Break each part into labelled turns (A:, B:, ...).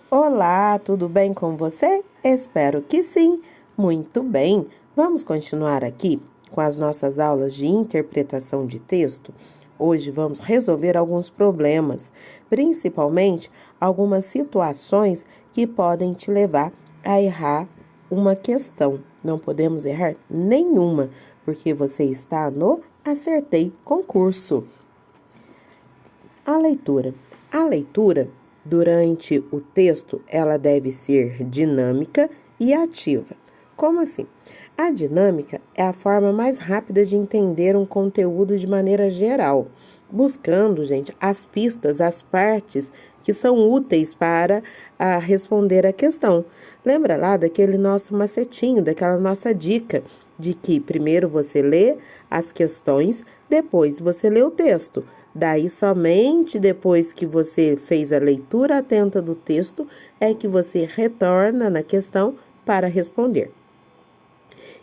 A: Olá, tudo bem com você? Espero que sim. Muito bem. Vamos continuar aqui com as nossas aulas de interpretação de texto. Hoje vamos resolver alguns problemas, principalmente algumas situações que podem te levar a errar uma questão. Não podemos errar nenhuma, porque você está no Acertei Concurso. A leitura. A leitura, durante o texto, ela deve ser dinâmica e ativa. Como assim? A dinâmica é a forma mais rápida de entender um conteúdo de maneira geral, buscando, gente, as pistas, as partes que são úteis para responder a questão. Lembra lá daquele nosso macetinho, daquela nossa dica de que primeiro você lê as questões, depois você lê o texto. Daí, somente depois que você fez a leitura atenta do texto, é que você retorna na questão para responder.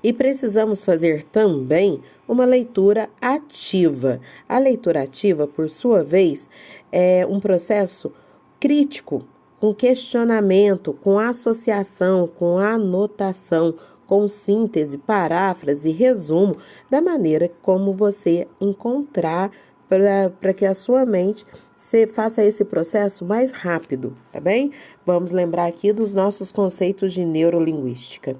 A: E precisamos fazer também uma leitura ativa. A leitura ativa, por sua vez, é um processo crítico, com questionamento, com associação, com anotação, com síntese, paráfrase, resumo, da maneira como você encontrar para que a sua mente faça esse processo mais rápido, tá bem? Vamos lembrar aqui dos nossos conceitos de neurolinguística.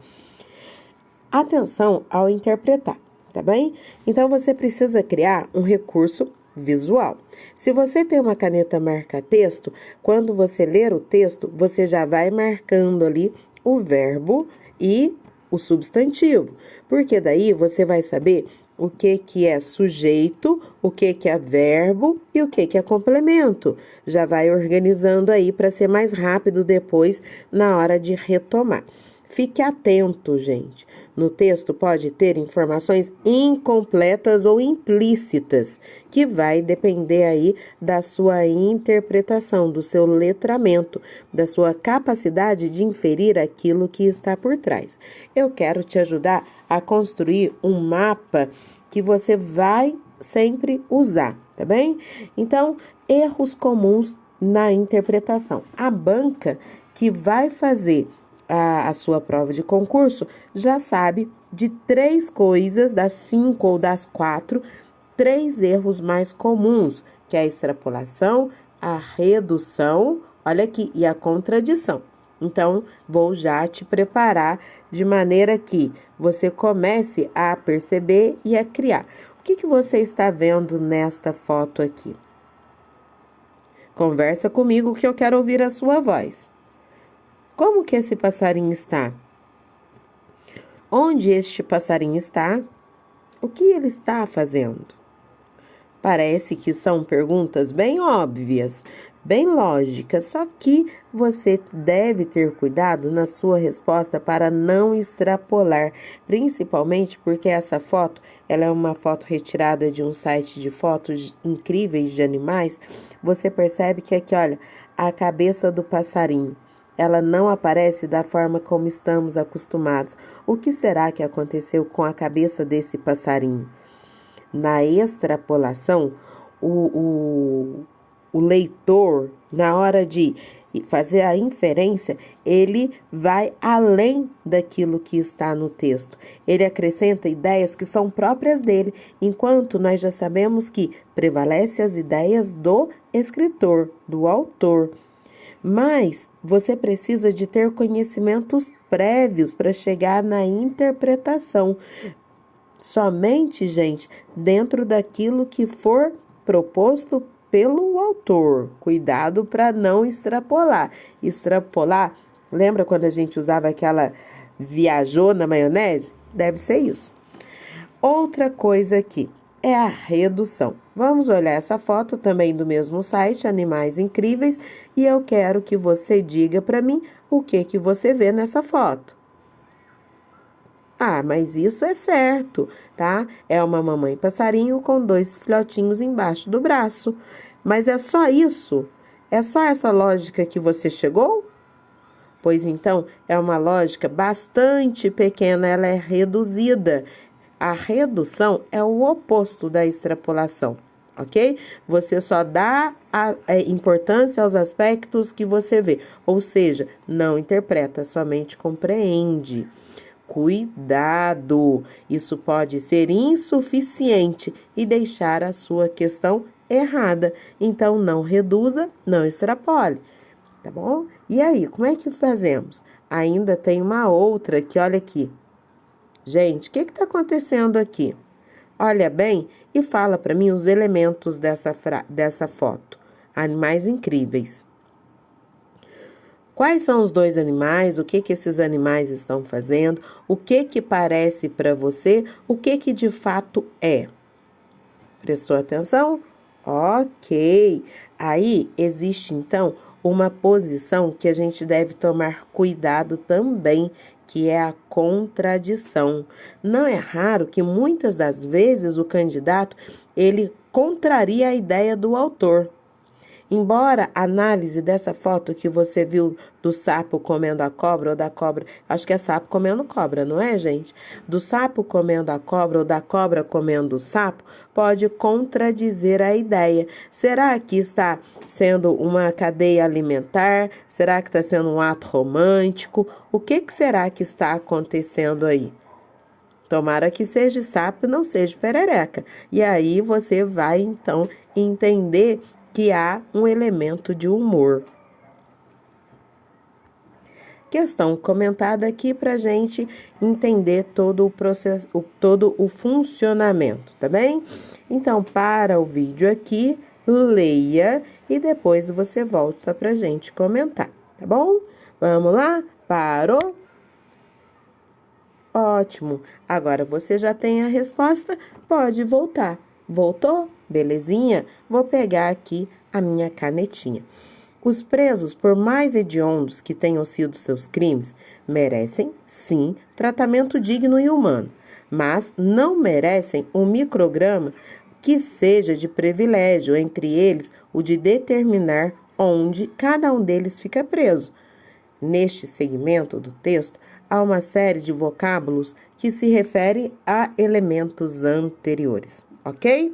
A: Atenção ao interpretar, tá bem? Então, você precisa criar um recurso visual. Se você tem uma caneta marca-texto, quando você ler o texto, você já vai marcando ali o verbo e o substantivo, porque daí você vai saber o que é sujeito, o que é verbo e o que é complemento. Já vai organizando aí para ser mais rápido depois na hora de retomar. Fique atento, gente. No texto pode ter informações incompletas ou implícitas, que vai depender aí da sua interpretação, do seu letramento, da sua capacidade de inferir aquilo que está por trás. Eu quero te ajudar a construir um mapa que você vai sempre usar, tá bem? Então, erros comuns na interpretação. A banca que vai fazer a sua prova de concurso já sabe de 3 coisas, das 5 ou das 4, 3 erros mais comuns, que é a extrapolação, a redução, olha aqui, e a contradição. Então, vou já te preparar de maneira que você comece a perceber e a criar. O que você está vendo nesta foto aqui? Conversa comigo que eu quero ouvir a sua voz. Como que esse passarinho está? Onde este passarinho está? O que ele está fazendo? Parece que são perguntas bem óbvias, bem lógicas, só que você deve ter cuidado na sua resposta para não extrapolar, principalmente porque essa foto, ela é uma foto retirada de um site de fotos incríveis de animais. Você percebe que aqui, olha, a cabeça do passarinho. Ela não aparece da forma como estamos acostumados. O que será que aconteceu com a cabeça desse passarinho? Na extrapolação, o leitor, na hora de fazer a inferência, ele vai além daquilo que está no texto. Ele acrescenta ideias que são próprias dele, enquanto nós já sabemos que prevalece as ideias do escritor, do autor. Mas você precisa de ter conhecimentos prévios para chegar na interpretação. Somente, gente, dentro daquilo que for proposto pelo autor. Cuidado para não extrapolar. Extrapolar, lembra quando a gente usava aquela viajou na maionese? Deve ser isso. Outra coisa aqui é a redução. Vamos olhar essa foto também do mesmo site, Animais Incríveis, e eu quero que você diga para mim o que você vê nessa foto. Ah, mas isso é certo, tá? É uma mamãe passarinho com 2 filhotinhos embaixo do braço. Mas é só isso? É só essa lógica que você chegou? Pois então, é uma lógica bastante pequena, ela é reduzida. A redução é o oposto da extrapolação, ok? Você só dá a importância aos aspectos que você vê, ou seja, não interpreta, somente compreende. Cuidado! Isso pode ser insuficiente e deixar a sua questão errada. Então, não reduza, não extrapole, tá bom? E aí, como é que fazemos? Ainda tem uma outra que, olha aqui. Gente, o que está acontecendo aqui? Olha bem e fala para mim os elementos dessa foto. Animais incríveis. Quais são os dois animais? O que esses animais estão fazendo? O que parece para você? O que de fato é? Prestou atenção? Ok. Aí existe então uma posição que a gente deve tomar cuidado também, que é a contradição. Não é raro que muitas das vezes o candidato ele contraria a ideia do autor. Embora a análise dessa foto que você viu do sapo comendo a cobra ou da cobra, acho que é sapo comendo cobra, não é, gente? Do sapo comendo a cobra ou da cobra comendo o sapo, pode contradizer a ideia. Será que está sendo uma cadeia alimentar? Será que está sendo um ato romântico? O que será que está acontecendo aí? Tomara que seja sapo e não seja perereca. E aí você vai, então, entender que há um elemento de humor. Questão comentada aqui para a gente entender todo o processo, todo o funcionamento, tá bem? Então, para o vídeo aqui, leia e depois você volta para a gente comentar, tá bom? Vamos lá? Parou? Ótimo! Agora você já tem a resposta, pode voltar. Voltou? Belezinha? Vou pegar aqui a minha canetinha. Os presos, por mais hediondos que tenham sido seus crimes, merecem, sim, tratamento digno e humano, mas não merecem um micrograma que seja de privilégio, entre eles o de determinar onde cada um deles fica preso. Neste segmento do texto, há uma série de vocábulos que se referem a elementos anteriores, ok?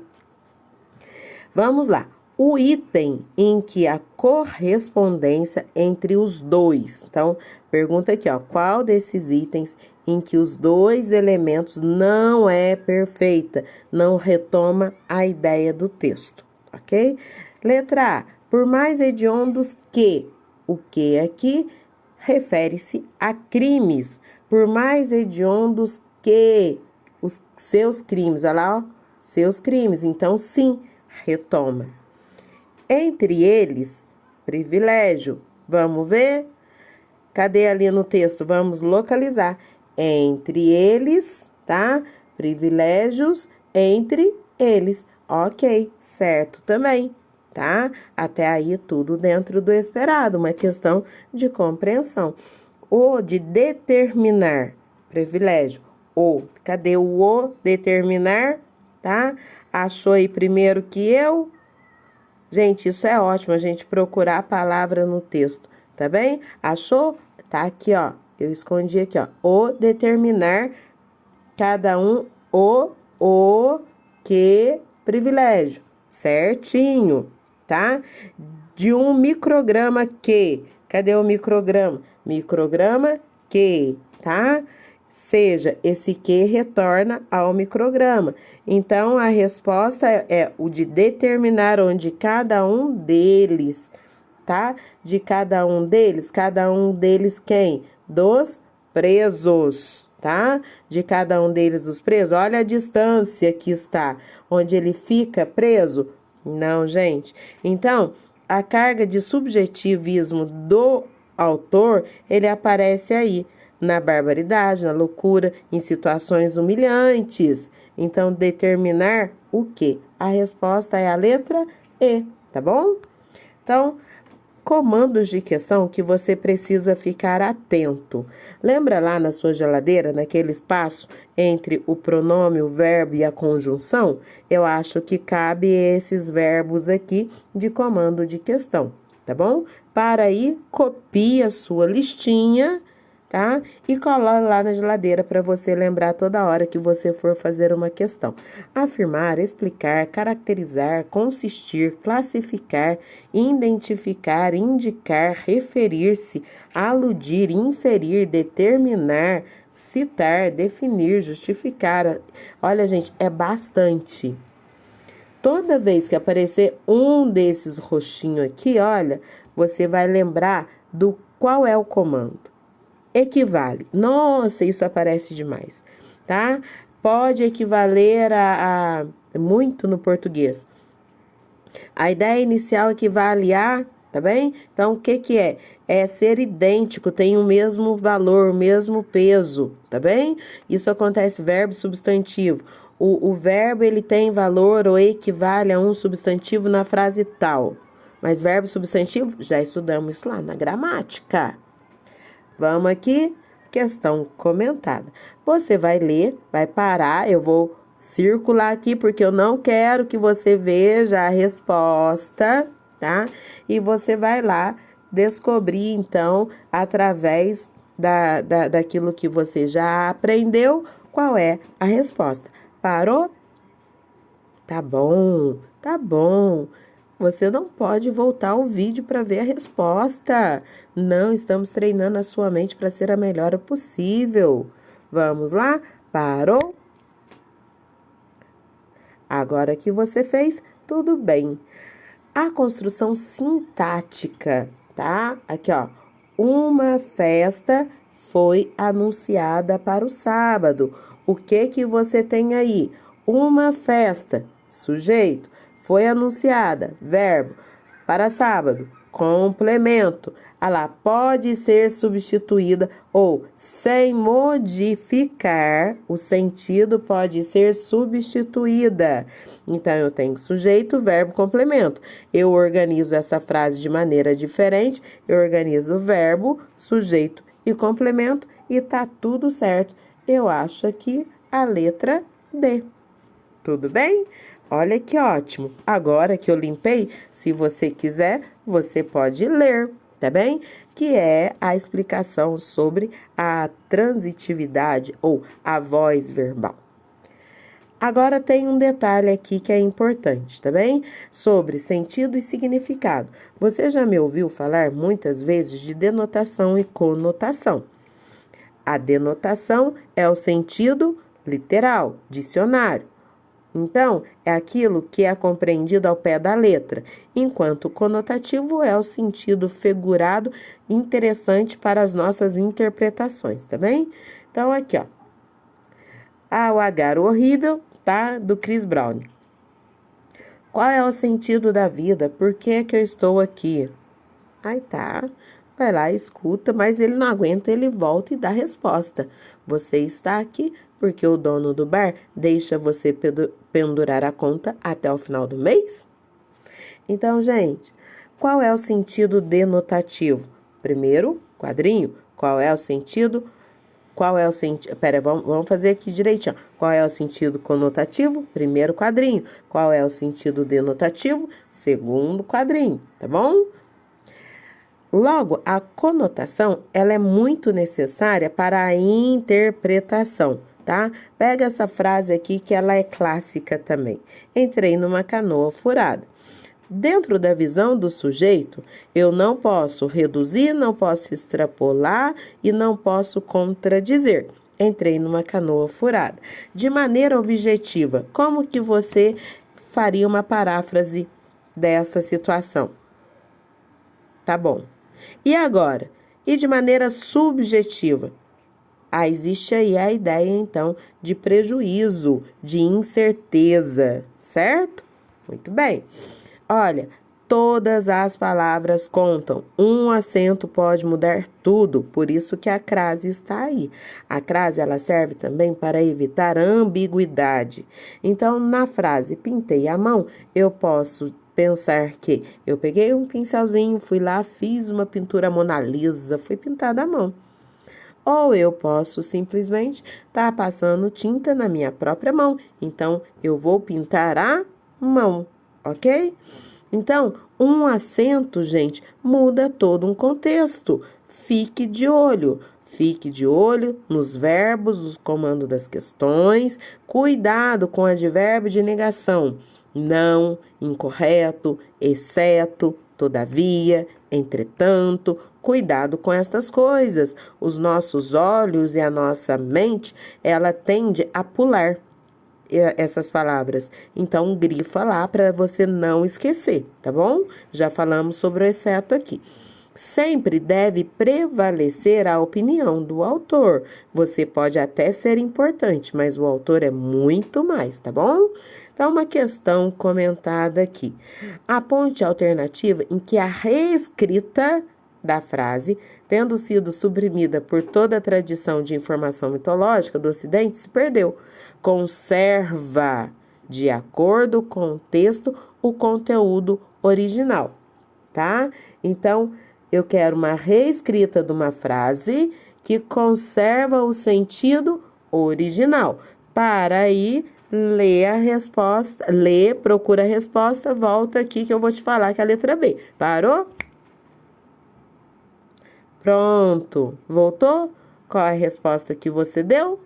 A: Vamos lá. O item em que a correspondência entre os dois. Então, pergunta aqui, ó, qual desses itens em que os dois elementos não é perfeita, não retoma a ideia do texto, ok? Letra A, por mais hediondos que, o que aqui refere-se a crimes, por mais hediondos que os seus crimes, olha lá, ó, seus crimes, então sim, retoma. Entre eles, privilégio, vamos ver? Cadê ali no texto? Vamos localizar. Entre eles, tá? Privilégios entre eles. Ok, certo também, tá? Até aí tudo dentro do esperado, uma questão de compreensão. O de determinar, privilégio. O, cadê o determinar, tá? Achou aí primeiro que eu? Gente, isso é ótimo, a gente procurar a palavra no texto, tá bem? Achou? Tá aqui, ó. Eu escondi aqui, ó. O determinar, cada um, o, que, privilégio. Certinho, tá? De um micrograma que. Cadê o micrograma? Micrograma que, tá? Seja, esse que retorna ao micrograma. Então, a resposta é o de determinar onde cada um deles, tá? De cada um deles quem? Dos presos, tá? De cada um deles dos presos. Olha a distância que está, onde ele fica preso. Não, gente. Então, a carga de subjetivismo do autor, ele aparece aí. Na barbaridade, na loucura, em situações humilhantes. Então, determinar o quê? A resposta é a letra E, tá bom? Então, comandos de questão que você precisa ficar atento. Lembra lá na sua geladeira, naquele espaço entre o pronome, o verbo e a conjunção? Eu acho que cabe esses verbos aqui de comando de questão, tá bom? Para aí, copie a sua listinha, tá? E cola lá na geladeira para você lembrar toda hora que você for fazer uma questão. Afirmar, explicar, caracterizar, consistir, classificar, identificar, indicar, referir-se, aludir, inferir, determinar, citar, definir, justificar. Olha, gente, é bastante. Toda vez que aparecer um desses roxinhos aqui, olha, você vai lembrar do qual é o comando. Equivale. Nossa, isso aparece demais, tá? Pode equivaler a muito no português. A ideia inicial equivale a, tá bem? Então, o que é? É ser idêntico, tem o mesmo valor, o mesmo peso, tá bem? Isso acontece verbo substantivo. O verbo, ele tem valor ou equivale a um substantivo na frase tal. Mas verbo substantivo, já estudamos isso lá na gramática. Vamos aqui, questão comentada. Você vai ler, vai parar, eu vou circular aqui porque eu não quero que você veja a resposta, tá? E você vai lá descobrir, então, através daquilo que você já aprendeu, qual é a resposta. Parou? Tá bom, tá bom. Você não pode voltar ao vídeo para ver a resposta. Não, estamos treinando a sua mente para ser a melhor possível. Vamos lá? Parou? Agora que você fez, tudo bem. A construção sintática, tá? Aqui, ó. Uma festa foi anunciada para o sábado. O que você tem aí? Uma festa, sujeito. Foi anunciada, verbo, para sábado, complemento. Lá, pode ser substituída ou, sem modificar, o sentido pode ser substituída. Então, eu tenho sujeito, verbo, complemento. Eu organizo essa frase de maneira diferente. Eu organizo o verbo, sujeito e complemento e tá tudo certo. Eu acho aqui a letra D. Tudo bem? Olha que ótimo. Agora que eu limpei, se você quiser, você pode ler, tá bem? Que é a explicação sobre a transitividade ou a voz verbal. Agora tem um detalhe aqui que é importante, tá bem? Sobre sentido e significado. Você já me ouviu falar muitas vezes de denotação e conotação. A denotação é o sentido literal, dicionário. Então, é aquilo que é compreendido ao pé da letra, enquanto o conotativo é o sentido figurado interessante para as nossas interpretações, tá bem? Então, aqui, ó. O H horrível, tá? Do Chris Brown. Qual é o sentido da vida? Por que eu estou aqui? Aí tá. Vai lá, escuta, mas ele não aguenta, ele volta e dá a resposta. Você está aqui porque o dono do bar deixa você pendurar a conta até o final do mês? Então, gente, qual é o sentido denotativo? Primeiro, quadrinho. Qual é o sentido? Vamos fazer aqui direitinho. Qual é o sentido conotativo? Primeiro quadrinho. Qual é o sentido denotativo? Segundo quadrinho, tá bom? Logo, a conotação, ela é muito necessária para a interpretação, tá? Pega essa frase aqui que ela é clássica também. Entrei numa canoa furada. Dentro da visão do sujeito, eu não posso reduzir, não posso extrapolar e não posso contradizer. Entrei numa canoa furada. De maneira objetiva, como que você faria uma paráfrase dessa situação? Tá bom. E agora? E de maneira subjetiva? Existe aí a ideia, então, de prejuízo, de incerteza, certo? Muito bem. Olha, todas as palavras contam. Um acento pode mudar tudo, por isso que a crase está aí. A crase, ela serve também para evitar ambiguidade. Então, na frase pintei a mão, eu posso pensar que eu peguei um pincelzinho, fui lá, fiz uma pintura Mona Lisa, foi pintada a mão. Ou eu posso simplesmente estar passando tinta na minha própria mão. Então, eu vou pintar a mão, ok? Então, um acento, gente, muda todo um contexto. Fique de olho. Fique de olho nos verbos do comando das questões. Cuidado com o advérbio de negação. Não, incorreto, exceto, todavia, entretanto. Cuidado com estas coisas. Os nossos olhos e a nossa mente, ela tende a pular essas palavras. Então, grifa lá para você não esquecer, tá bom? Já falamos sobre o exceto aqui. Sempre deve prevalecer a opinião do autor. Você pode até ser importante, mas o autor é muito mais, tá bom? Então, uma questão comentada aqui. Aponte a alternativa em que a reescrita da frase, tendo sido suprimida por toda a tradição de informação mitológica do Ocidente, se perdeu. Conserva, de acordo com o texto, o conteúdo original, tá? Então, eu quero uma reescrita de uma frase que conserva o sentido original. Para aí, lê a resposta, procura a resposta, volta aqui que eu vou te falar que é a letra B. Parou? Pronto. Voltou? Qual é a resposta que você deu?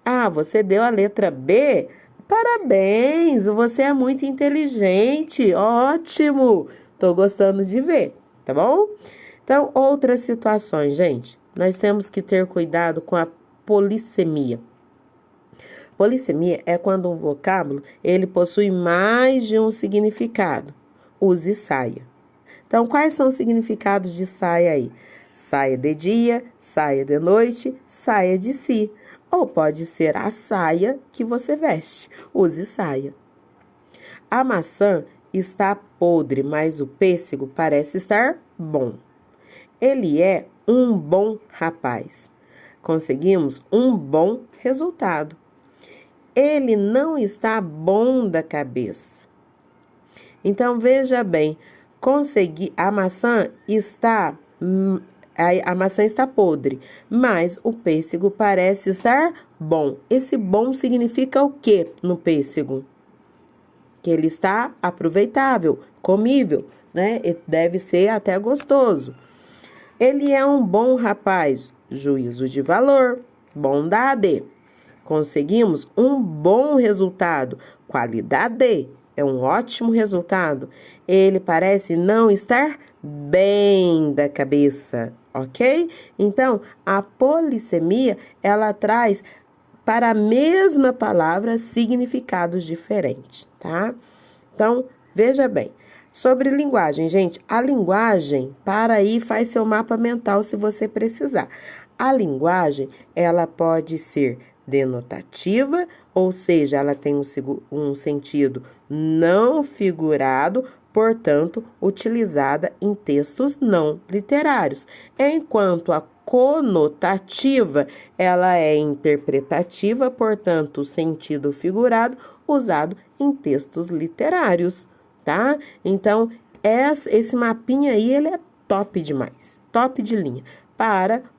A: Ah, você deu a letra B? Parabéns, você é muito inteligente, ótimo, tô gostando de ver, tá bom? Então, outras situações, gente, nós temos que ter cuidado com a polissemia. Polissemia é quando um vocábulo, ele possui mais de um significado. Use saia. Então, quais são os significados de saia aí? Saia de dia, saia de noite, saia de si. Ou pode ser a saia que você veste. Use saia. A maçã está podre, mas o pêssego parece estar bom. Ele é um bom rapaz. Conseguimos um bom resultado. Ele não está bom da cabeça. Então, veja bem, a maçã está podre, mas o pêssego parece estar bom. Esse bom significa o que no pêssego? Que ele está aproveitável, comível, né? Deve ser até gostoso. Ele é um bom rapaz, juízo de valor, bondade. Conseguimos um bom resultado, qualidade. É um ótimo resultado. Ele parece não estar bem da cabeça, ok? Então, a polissemia, ela traz para a mesma palavra significados diferentes, tá? Então, veja bem. Sobre linguagem, gente, a linguagem, para aí, faz seu mapa mental se você precisar. A linguagem, ela pode ser denotativa, ou seja, ela tem um sentido não figurado, portanto, utilizada em textos não literários. Enquanto a conotativa, ela é interpretativa, portanto, sentido figurado, usado em textos literários, tá? Então, esse mapinha aí, ele é top demais, top de linha.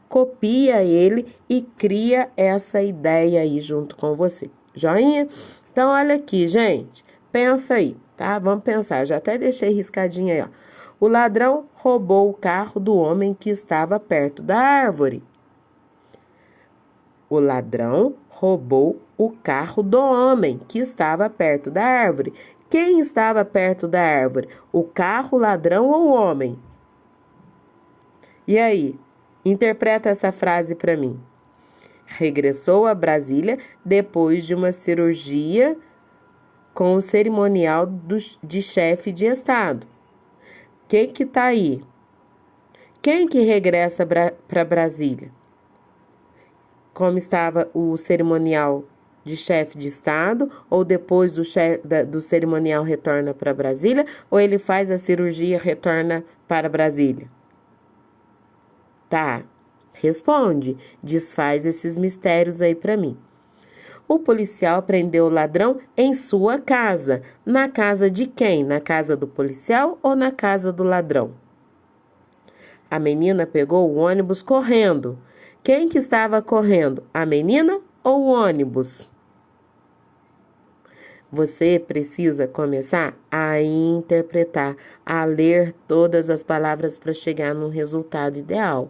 A: Copia ele e cria essa ideia aí junto com você. Joinha? Então, olha aqui, gente. Pensa aí, tá? Vamos pensar. Já até deixei riscadinho aí, ó. O ladrão roubou o carro do homem que estava perto da árvore. O ladrão roubou o carro do homem que estava perto da árvore. Quem estava perto da árvore? O carro, o ladrão ou o homem? E aí? Interpreta essa frase para mim. Regressou a Brasília depois de uma cirurgia com o cerimonial de chefe de Estado. Quem que tá aí? Quem que regressa para Brasília? Como estava o cerimonial de chefe de Estado? Ou depois do cerimonial retorna para Brasília? Ou ele faz a cirurgia e retorna para Brasília? Tá, responde, desfaz esses mistérios aí para mim. O policial prendeu o ladrão em sua casa. Na casa de quem? Na casa do policial ou na casa do ladrão? A menina pegou o ônibus correndo. Quem que estava correndo? A menina ou o ônibus? Você precisa começar a interpretar, a ler todas as palavras para chegar num resultado ideal.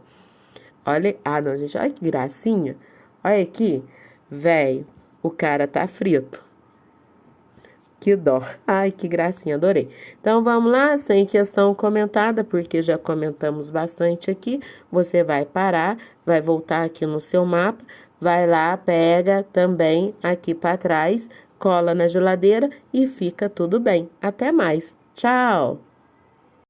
A: Olha, não, gente, olha que gracinha. Olha aqui, velho, o cara tá frito. Que dó. Ai, que gracinha, adorei. Então vamos lá, sem questão comentada, porque já comentamos bastante aqui. Você vai parar, vai voltar aqui no seu mapa, vai lá, pega também aqui para trás, cola na geladeira e fica tudo bem. Até mais. Tchau!